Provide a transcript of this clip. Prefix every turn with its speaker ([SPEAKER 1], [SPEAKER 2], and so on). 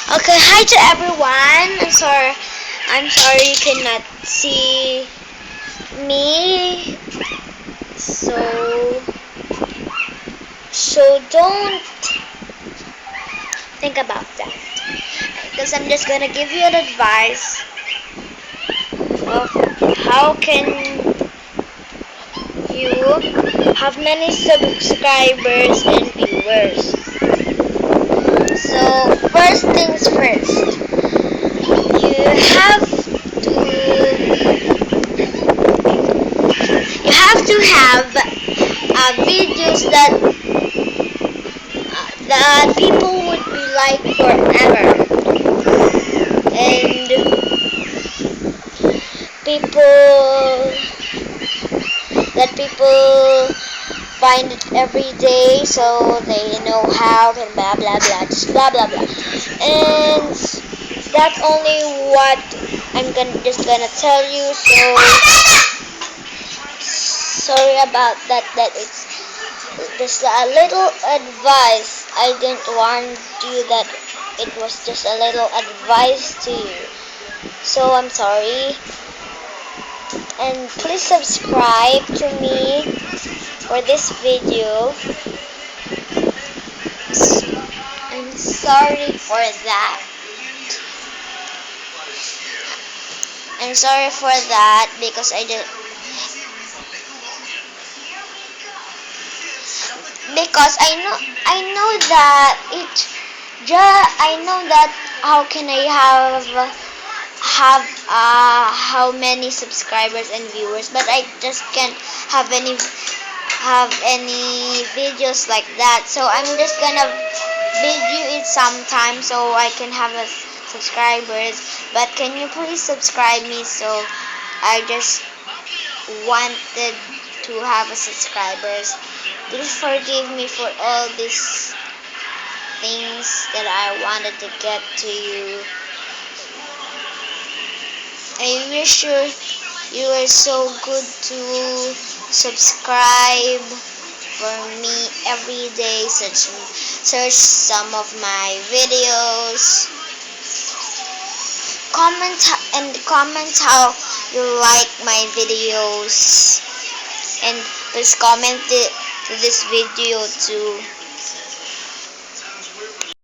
[SPEAKER 1] Okay, hi to everyone. I'm sorry you cannot see me. So don't think about that. Because I'm just gonna give you an advice of how can you have many subscribers and viewers. So first things first, you have to have videos that people would be like forever, and people people find it every day, so they know how and blah blah blah, just blah blah blah. And that's only what I'm gonna tell you. So sorry about that. That it's just a little advice. I didn't warn you that it was just a little advice to you. So I'm sorry. And please subscribe to me for this video. I'm sorry for that. I'm sorry for that because I know that I know that how can I how many subscribers and viewers, but I just can't have any videos like that. So I'm just gonna video it sometime so I can have subscribers. But can you please subscribe me? So I just wanted to have a subscribers. Please forgive me for all these things that I wanted to get to you. I wish you were so good to subscribe for me every day. Search some of my videos. Comment how you like my videos, and please comment to this video too.